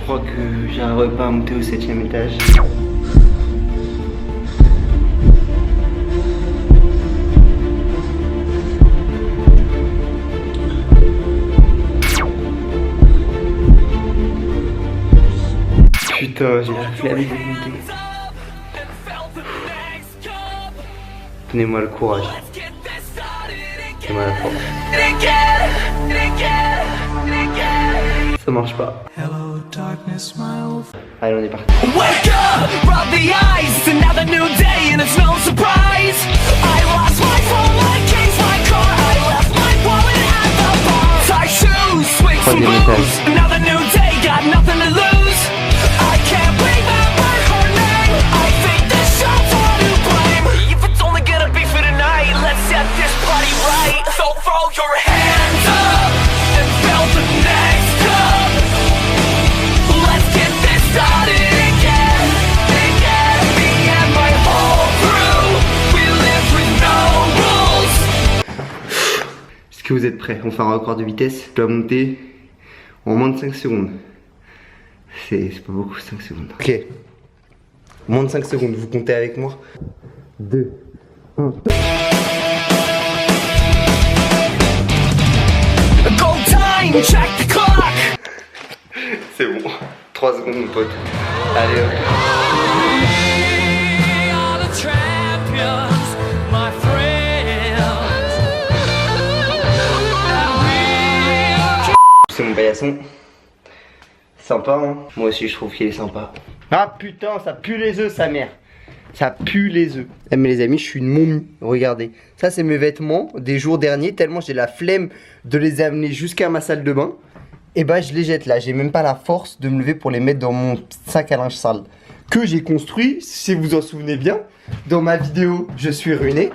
crois que j'arriverai pas à monter au 7e étage. Putain, j'ai la flemme de monter. Donnez-moi le courage. Donnez-moi la force. Ça marche pas. Allez, on est parti. Wake up, rub the eyes, another new day and it's no surprise. I lost my phone, my keys, my car, I left my wallet at the bar. Tie shoes, swing some booze, another new day, got nothing to lose. I can't remember her name, I think this show's all to blame. If it's only gonna be for tonight, let's set this party right. So throw your hands up and fill the next cup. Let's get this started again, again. Me and my whole crew, we live with no rules. Est-ce que vous êtes prêts? On fait un record de vitesse. Je dois monter en moins de 5 secondes. C'est pas beaucoup, 5 secondes. Ok. Moins de 5 secondes, vous comptez avec moi. 2, 1. Go time, check the clock. C'est bon. 3 secondes, mon pote. Allez, hop. C'est mon paillasson. Sympa, hein. Moi aussi je trouve qu'il est sympa. Ah putain, ça pue les œufs, sa mère. Ça pue les œufs. Eh mais les amis, je suis une momie. Regardez. Ça c'est mes vêtements des jours derniers. Tellement j'ai la flemme de les amener jusqu'à ma salle de bain. Et bah je les jette là. J'ai même pas la force de me lever pour les mettre dans mon sac à linge sale. Que j'ai construit, si vous en souvenez bien. Dans ma vidéo, je suis ruiné.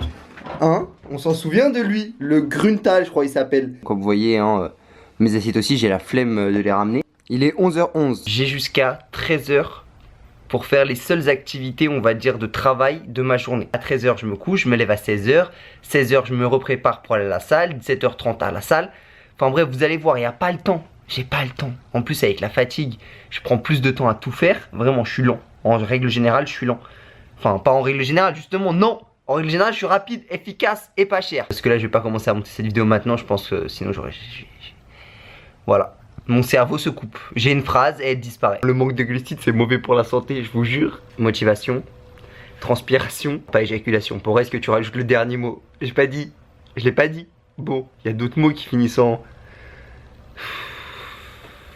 Hein, on s'en souvient de lui. Le Gruntal, je crois il s'appelle. Comme vous voyez, hein, mes assiettes aussi, j'ai la flemme de les ramener. Il est 11h11. J'ai jusqu'à 13h pour faire les seules activités, on va dire, de travail de ma journée. À 13h, je me couche, je me lève à 16h. 16h, je me reprépare pour aller à la salle. 17h30 à la salle. Enfin bref, vous allez voir, il n'y a pas le temps. J'ai pas le temps. En plus, avec la fatigue, je prends plus de temps à tout faire. Vraiment, je suis lent. En règle générale, je suis lent. Enfin, pas en règle générale, justement, non. En règle générale, je suis rapide, efficace et pas cher. Parce que là, je vais pas commencer à monter cette vidéo maintenant. Je pense que sinon, j'aurais... Voilà. Mon cerveau se coupe. J'ai une phrase et elle disparaît. Le manque de glucides, c'est mauvais pour la santé, je vous jure. Motivation, transpiration, pas éjaculation. Pour est-ce que tu rajoutes le dernier mot? J'ai pas dit. Je l'ai pas dit. Bon, il y a d'autres mots qui finissent en...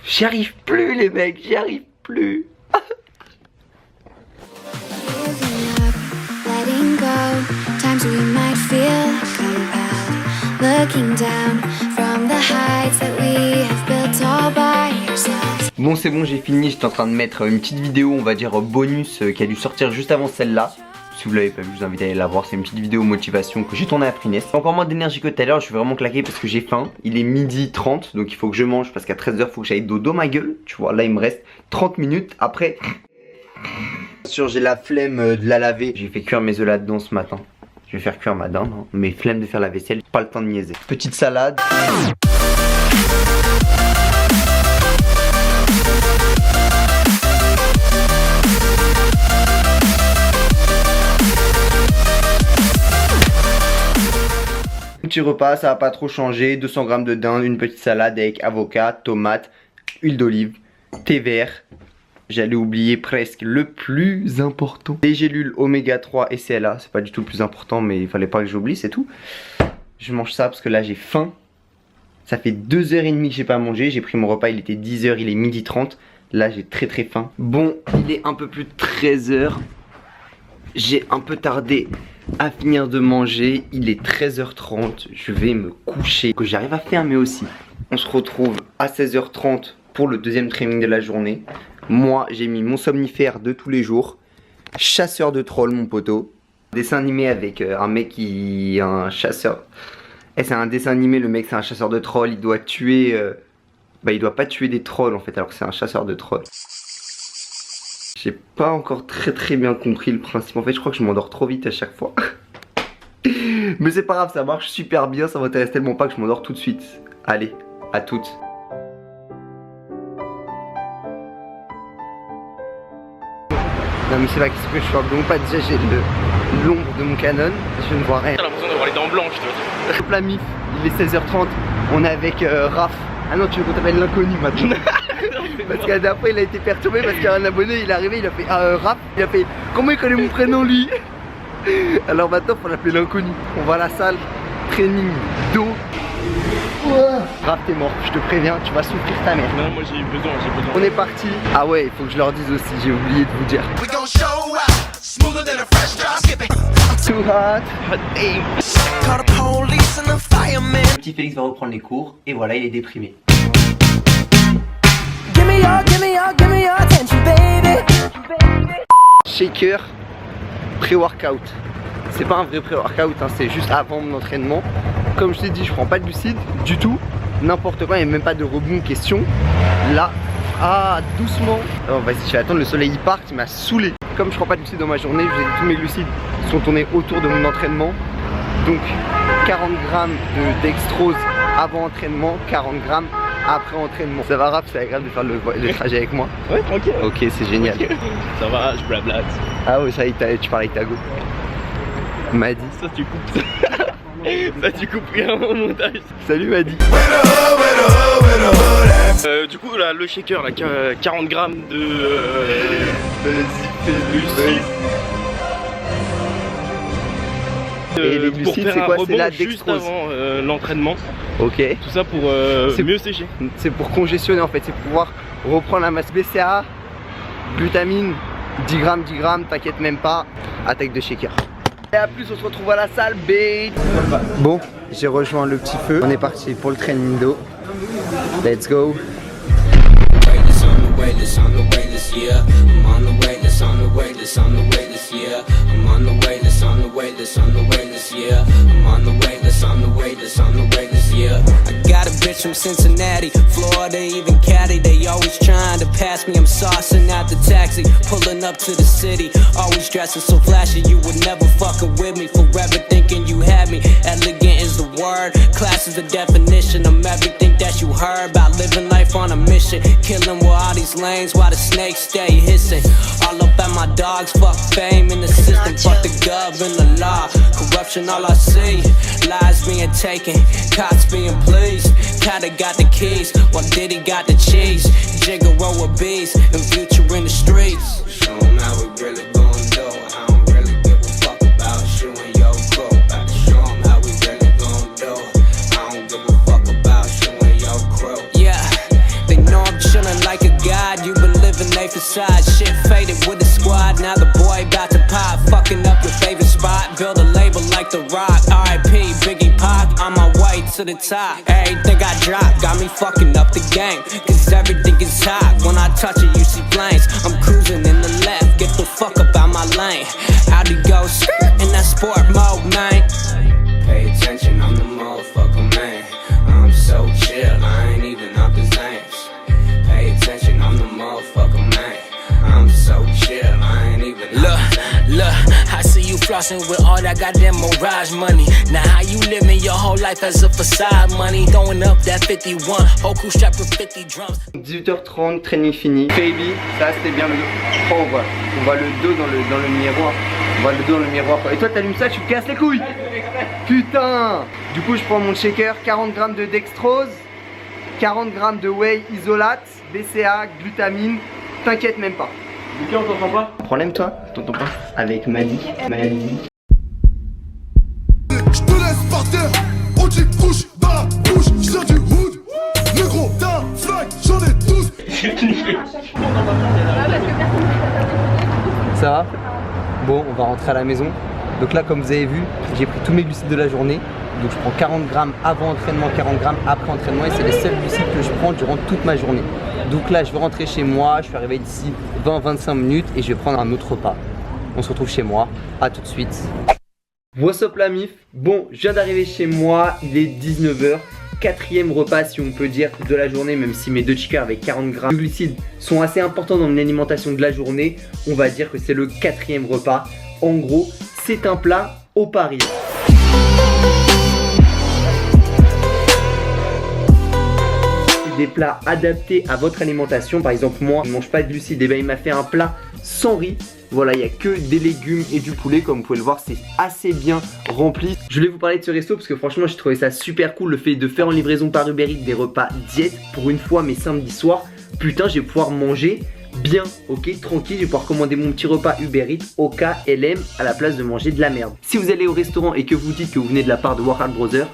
J'y arrive plus les mecs, j'y arrive plus. Bon c'est bon, j'ai fini, j'étais en train de mettre une petite vidéo, on va dire bonus, qui a dû sortir juste avant celle-là. Si vous l'avez pas vu, je vous invite à aller la voir, c'est une petite vidéo motivation que j'ai tournée à Prines. Encore moins d'énergie que tout à l'heure, je suis vraiment claqué parce que j'ai faim. Il est 12h30, donc il faut que je mange parce qu'à 13h, il faut que j'aille dodo ma gueule. Tu vois, là il me reste 30 minutes, après... Bien sûr, j'ai la flemme de la laver. J'ai fait cuire mes œufs là-dedans ce matin. Je vais faire cuire ma dinde, hein. Mais flemme de faire la vaisselle, pas le temps de niaiser. Petite salade. Petit repas, ça va pas trop changer. 200 g de dinde, une petite salade avec avocat, tomate, huile d'olive, thé vert. J'allais oublier presque le plus important. Les gélules oméga 3 et CLA, c'est pas du tout le plus important, mais il fallait pas que j'oublie, c'est tout. Je mange ça parce que là j'ai faim. Ça fait 2h30 que j'ai pas mangé. J'ai pris mon repas, il était 10h, il est 12h30. Là j'ai très faim. Bon, il est un peu plus de 13h. J'ai un peu tardé à finir de manger. Il est 13h30. Je vais me coucher. Que j'arrive à fermer aussi. On se retrouve à 16h30 pour le deuxième training de la journée. Moi, j'ai mis mon somnifère de tous les jours. Chasseur de trolls, mon poteau. Dessin animé avec un mec qui est un chasseur. Et c'est un dessin animé, le mec c'est un chasseur de trolls. Il doit tuer... il doit pas tuer des trolls en fait, alors que c'est un chasseur de trolls. J'ai pas encore très bien compris le principe. En fait, je crois que je m'endors trop vite à chaque fois. Mais c'est pas grave, ça marche super bien. Ça m'intéresse tellement pas que je m'endors tout de suite. Allez, à toutes. Non mais c'est pas qu'est-ce que je vois blond, pas déjà j'ai l'ombre de mon Canon, je ne vois rien. T'as l'impression d'avoir les dents blanches, tu vois. La mif, il est 16h30, on est avec Raph. Ah non, tu veux qu'on t'appelle l'inconnu maintenant. Parce qu'à la dernière fois il a été perturbé parce qu'il y a un abonné, il est arrivé, il a fait Raph, il a fait comment il connaît mon prénom lui. Alors maintenant faut l'appeler l'inconnu. On va à la salle, training dos. Raph t'es mort, je te préviens, tu vas souffrir ta mère. Non, moi j'ai besoin. On est parti. Ah ouais, il faut que je leur dise aussi, j'ai oublié de vous dire. Too hot. Le petit Félix va reprendre les cours et voilà, il est déprimé. Shaker pré-workout. C'est pas un vrai pré-workout, hein, c'est juste avant mon entraînement. Comme je t'ai dit, je prends pas de glucides du tout. N'importe quoi, il n'y a même pas de rebond question. Là, doucement. Oh, vas-y, je vais attendre le soleil il part, il m'a saoulé. Comme je prends pas de glucides dans ma journée, je vous ai dit, tous mes glucides sont tournés autour de mon entraînement. Donc 40 grammes de dextrose avant entraînement, 40 grammes après entraînement. Ça va Raph, c'est agréable de faire le trajet avec moi. Ouais, tranquille. Ok, c'est génial. Okay. Ça va, je blablate. Ah ouais, ça y est, tu parles avec ta go. M'a dit. Ça tu coupes. Ça tu coupes rien au montage. Salut Madi. Du coup là, le shaker là, 40 grammes de glucides. Et les glucides c'est quoi? C'est la dextrose juste avant l'entraînement. Ok. Tout ça pour mieux sécher. C'est pour congestionner en fait, c'est pour pouvoir reprendre la masse. BCA, glutamine, 10 grammes, t'inquiète même pas, attaque de shaker. Et à plus, on se retrouve à la salle, bitch. Bon, j'ai rejoint le petit feu. On est parti pour le training dos. Let's go. I got a bitch from Cincinnati, Florida, even Cali. They always trying to pass me. I'm saucing out the taxi, pulling up to the city. Always dressing so flashy, you would never fucking with me. Forever thinking you had me. Elegant is the word, class is the definition. I'm everything that you heard about living life on a mission. Killing with all these lanes while the snakes stay hissing. All up at my dogs, fuck fame in the system, fuck the gov and the law. Corruption, all I see. Lies being taken, cops being pleased. Kinda got the keys, while Diddy got the cheese. Jigga roll with bees, and future in the streets. Show 'em how we really gon' do. I don't really give a fuck about you and your crew. About to show 'em how we really gon' do. I don't give a fuck about you and your crew. Yeah, they know I'm chillin' like a god. You been living a facade, shit faded with the squad. Now the boy about to pop, fucking up your favorite spot. Build a label like The Rock. R.I.P. Biggie Pac, on my way to the top. Everything I drop got me fucking up the game. Cause everything is hot. When I touch it, you see flames. I'm cruising in the left, get the fuck up out my lane. Audi go skirt in that sport mode, man. Pay attention, I'm the motherfucker, man. I'm so chill, I ain't even up his names. Pay attention, I'm the motherfucker, man. I'm so chill, I ain't even Look, I see you flossing with all that goddamn Mirage money. Now how you living your whole life as a facade money? Throwing up that 51, whole crew strapped with 50 drums. 18h30, training fini. Baby, ça c'était bien le dos. Oh, on voit le dos dans le miroir. On voit le dos dans le miroir. Et toi t'allumes ça, tu me casses les couilles. Putain. Du coup je prends mon shaker, 40 grammes de dextrose, 40 grammes de whey isolate, BCA, glutamine. T'inquiète même pas. Ok, on t'entend pas? Problème toi? T'entends pas? Avec Madi. Je te laisse par terre, on dit couche dans la bouche, je sors du hood. Le gros d'un flag, j'en ai tous. Ça va? Bon, on va rentrer à la maison. Donc là, comme vous avez vu, j'ai pris tous mes glucides de la journée. Donc je prends 40 grammes avant entraînement, 40 grammes après entraînement. Et c'est les seuls glucides que je prends durant toute ma journée. Donc là, je vais rentrer chez moi. Je suis arrivé d'ici 20-25 minutes et je vais prendre un autre repas. On se retrouve chez moi. A tout de suite. What's up la mif? Bon, je viens d'arriver chez moi. Il est 19h. Quatrième repas si on peut dire de la journée, même si mes deux chickers avec 40 grammes de glucides sont assez importants dans mon alimentation de la journée. On va dire que c'est le quatrième repas. En gros, c'est un plat au Paris. des plats adaptés à votre alimentation. Par exemple, moi, je ne mange pas de glucides. Et ben, il m'a fait un plat sans riz. Voilà, il n'y a que des légumes et du poulet. Comme vous pouvez le voir, c'est assez bien rempli. Je voulais vous parler de ce resto parce que franchement, j'ai trouvé ça super cool. Le fait de faire en livraison par Uber Eats des repas diète pour une fois, mes samedis soirs. Putain, je vais pouvoir manger bien, ok, tranquille, je vais pouvoir commander mon petit repas Uber Eats au KLM à la place de manger de la merde. Si vous allez au restaurant et que vous dites que vous venez de la part de Workout Brothers,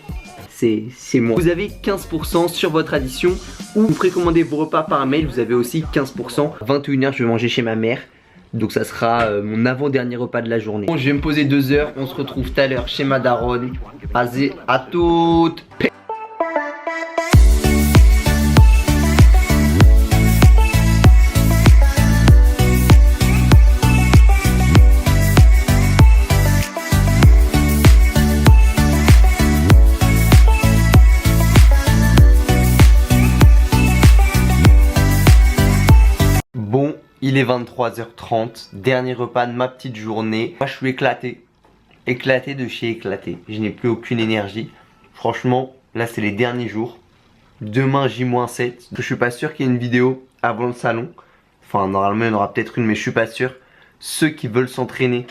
c'est moi. Vous avez 15% sur votre addition ou vous précommandez vos repas par mail, vous avez aussi 15%. 21h, je vais manger chez ma mère. Donc ça sera mon avant-dernier repas de la journée. Bon, je vais me poser 2 heures, on se retrouve tout à l'heure chez ma daronne. Vas-y, à toutes. Bon, il est 23h30, dernier repas de ma petite journée. Moi je suis éclaté, éclaté de chez éclaté. Je n'ai plus aucune énergie. Franchement, là c'est les derniers jours. Demain J-7. Je suis pas sûr qu'il y ait une vidéo avant le salon. Enfin normalement il y en aura peut-être une mais je suis pas sûr. Ceux qui veulent s'entraîner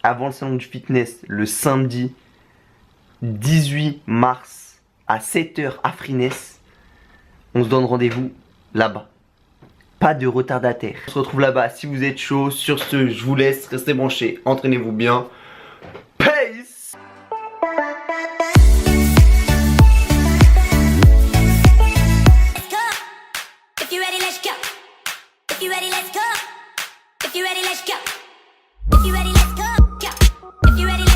avant le salon du fitness le samedi 18 mars à 7h à Freeness, on se donne rendez-vous là-bas. Pas de retardataire. On se retrouve là-bas si vous êtes chaud. Sur ce, je vous laisse. Restez branchés. Entraînez-vous bien. Peace! If you ready, let's go. If you ready, let's go. If you ready, let's go. If you ready, let's go. If you ready,